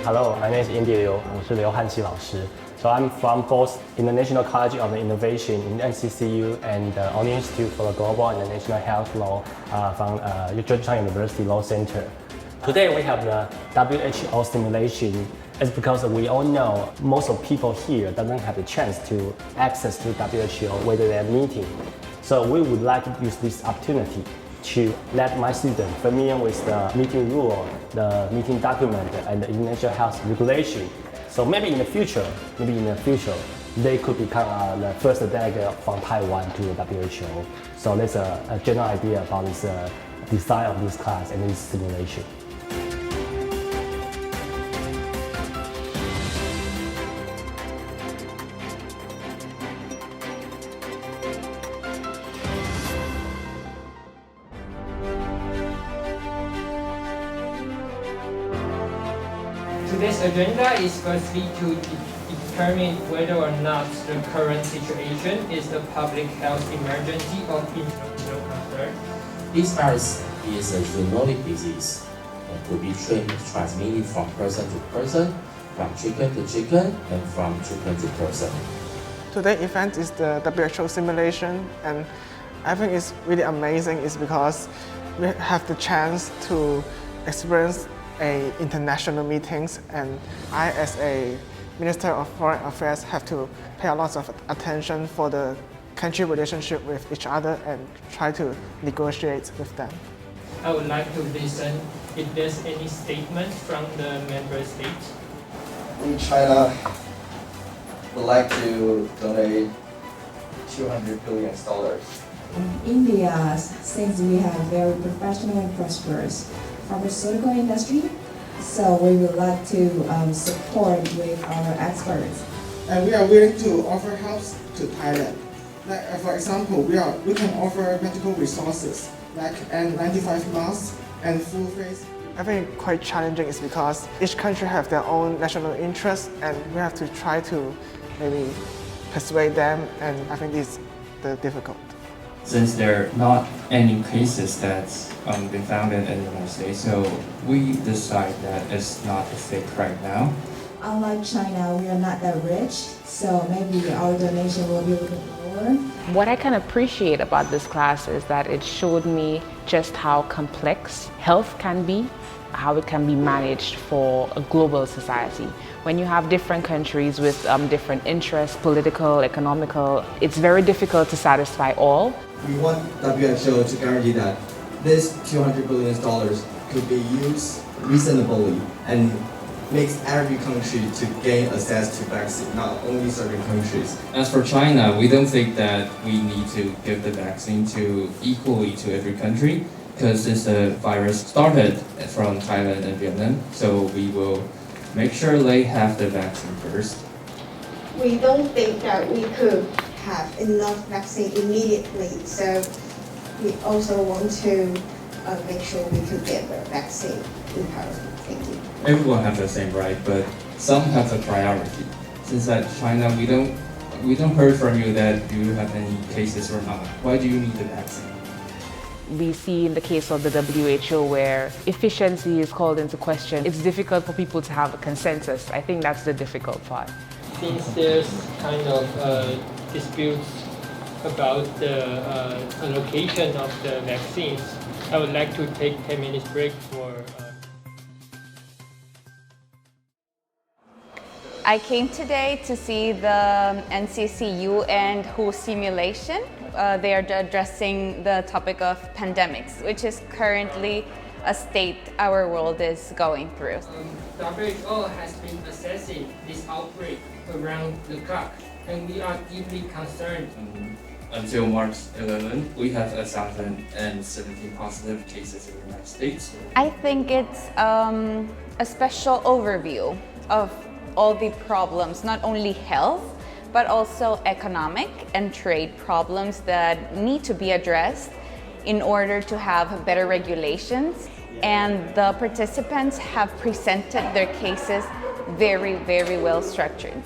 Hello, my name is Indy Liu. 我是刘汉奇老师. So I'm from both International College of Innovation in NCCU and the Only Institute for the Global and International Health Law from Georgetown University Law Center. Today we have the WHO simulation. It's because we all know most of people here doesn't have the chance to access to WHO whether they're meeting. So we would like to use this opportunity to let my students familiar with the meeting rule, the meeting document, and the international health regulation. So maybe in the future, they could become the first delegate from Taiwan to the WHO. So that's a general idea about this design of this class and this simulation. Today's agenda is firstly to determine whether or not the current situation is a public health emergency of international concern. This virus is a zoonotic disease and could be transmitted from person to person, from chicken to chicken, and from chicken to person. Today's event is the WHO simulation, and I think it's really amazing is because we have the chance to experience international meetings, and I, as a Minister of Foreign Affairs, have to pay a lot of attention for the country relationship with each other and try to negotiate with them. I would like to listen if there's any statement from the member states. We, China, would like to donate $200 billion. In India, since we have very professional and prosperous pharmaceutical industry, so we would like to support with our experts. And we are willing to offer help to Thailand. Like, for example, we can offer medical resources like N95 masks and full face. I think quite challenging is because each country have their own national interests, and we have to try to maybe persuade them, and I think it's the difficult. Since there are not any cases that's been found in the United States, so we decide that it's not a fit right now. Unlike China, we are not that rich, so maybe our donation will be a little bit lower. What I can appreciate about this class is that it showed me just how complex health can be, how it can be managed for a global society. When you have different countries with different interests, political, economical, it's very difficult to satisfy all. We want WHO to guarantee that this $200 billion could be used reasonably and makes every country to gain access to vaccine, not only certain countries. As for China, we don't think that we need to give the vaccine equally to every country, because since the virus started from Thailand and Vietnam, so we will make sure they have the vaccine first. We don't think that we could have enough vaccine immediately, so we also want to make sure we could get the vaccine in time. Thank you. Everyone has the same right, but some have a priority. Since at China, we don't heard from you that you have any cases or not. Why do you need the vaccine? We see in the case of the WHO where efficiency is called into question. It's difficult for people to have a consensus. I think that's the difficult part. Since there's kind of disputes about the allocation of the vaccines, I would like to take 10 minutes break for I came today to see the NCCU and WHO simulation. They are addressing the topic of pandemics, which is currently a state our world is going through. WHO has been assessing this outbreak around the clock, and we are deeply concerned. Until March 11, we have 1,017 positive cases in the United States. I think it's a special overview of all the problems, not only health, but also economic and trade problems that need to be addressed in order to have better regulations. And the participants have presented their cases very, very well structured.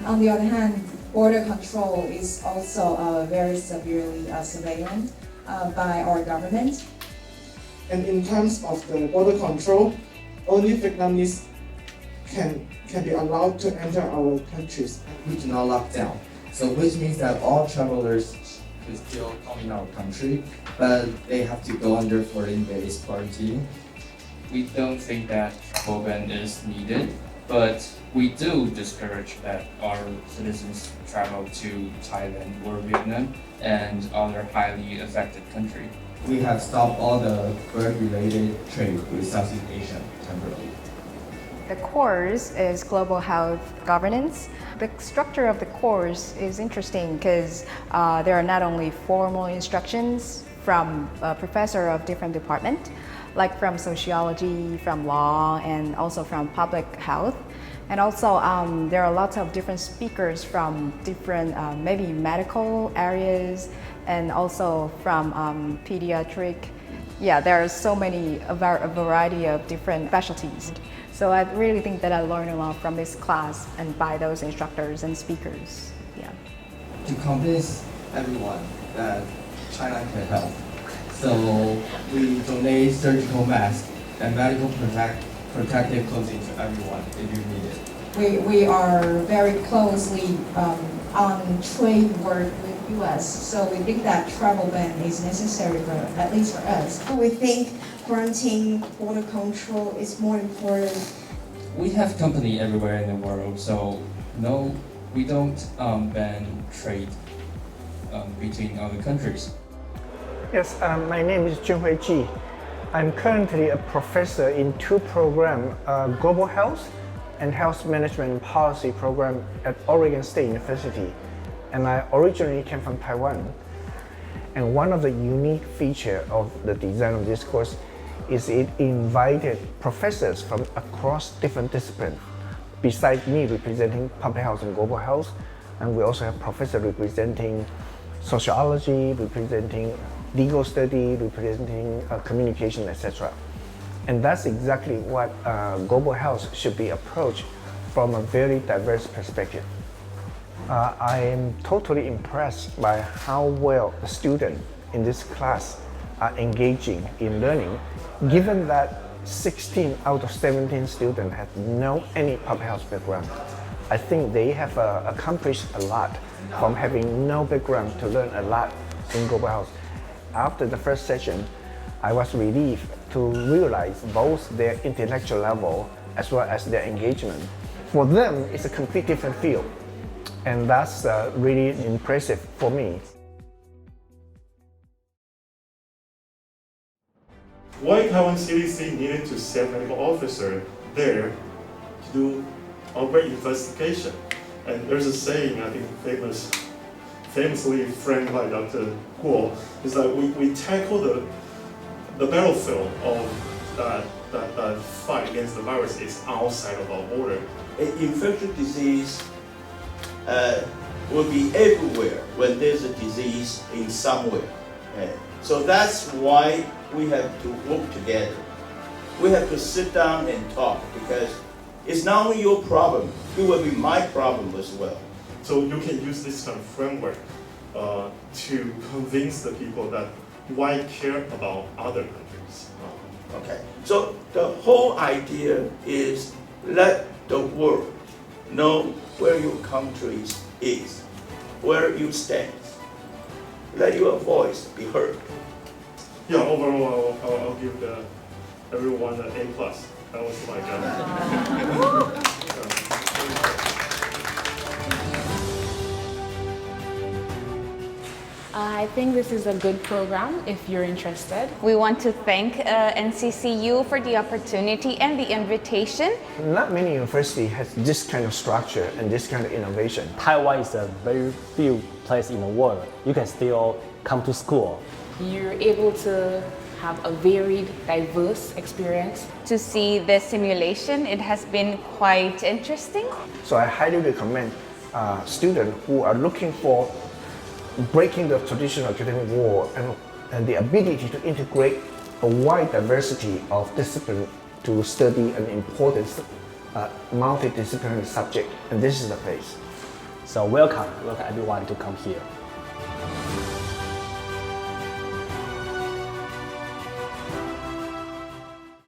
On the other hand, border control is also very severely surveillance. by our government. And in terms of the border control, only Vietnamese can be allowed to enter our countries. We do not lock down, so which means that all travelers could still come in our country, but they have to go under 14 days quarantine. We don't think that travel ban is needed, but we do discourage that our citizens travel to Thailand or Vietnam and other highly affected countries. We have stopped all the bird-related trade with Southeast Asia temporarily. The course is Global Health Governance. The structure of the course is interesting because there are not only formal instructions from a professor of different departments, like from sociology, from law, and also from public health. And also there are lots of different speakers from different maybe medical areas and also from pediatric. Yeah, there are so many, a variety of different specialties. So I really think that I learned a lot from this class and by those instructors and speakers. Yeah. To convince everyone that China can help, so we donate surgical masks and medical protective clothing to everyone if you need it. We are very closely on trade work with US, so we think that travel ban is necessary for, at least for us. We think quarantine, border control is more important. We have company everywhere in the world, so no, we don't ban trade between other countries. Yes, my name is Junhui Ji. I'm currently a professor in two programs, Global Health and Health Management Policy program at Oregon State University. And I originally came from Taiwan. And one of the unique features of the design of this course is it invited professors from across different disciplines. Besides me representing public health and global health, and we also have professors representing sociology, representing legal study, representing communication, etc. And that's exactly what global health should be approached from a very diverse perspective. I am totally impressed by how well the students in this class are engaging in learning, given that 16 out of 17 students have no any public health background. I think they have accomplished a lot from having no background to learn a lot in global health. After the first session, I was relieved to realize both their intellectual level as well as their engagement. For them, it's a completely different field, and that's really impressive for me. Why Taiwan CDC needed to send medical officer there to do a great investigation? And there's a saying, I think famously framed by Dr. Guo, is that we tackle the battlefield of that fight against the virus is outside of our border. Infectious disease will be everywhere when there's a disease in somewhere. So that's why we have to work together. We have to sit down and talk, because it's not only your problem, it will be my problem as well. So you can use this kind of framework to convince the people that why care about other countries. Okay, so the whole idea is let the world know where your country is, where you stand. Let your voice be heard. Yeah, overall, I'll give everyone an A+. That was my job. I think this is a good program if you're interested. We want to thank NCCU for the opportunity and the invitation. Not many universities has this kind of structure and this kind of innovation. Taiwan is a very few place in the world you can still come to school. You're able to have a varied, diverse experience. To see this simulation, it has been quite interesting. So I highly recommend students who are looking for breaking the traditional academic wall and the ability to integrate a wide diversity of discipline to study an important multidisciplinary subject. And this is the place. So welcome everyone to come here.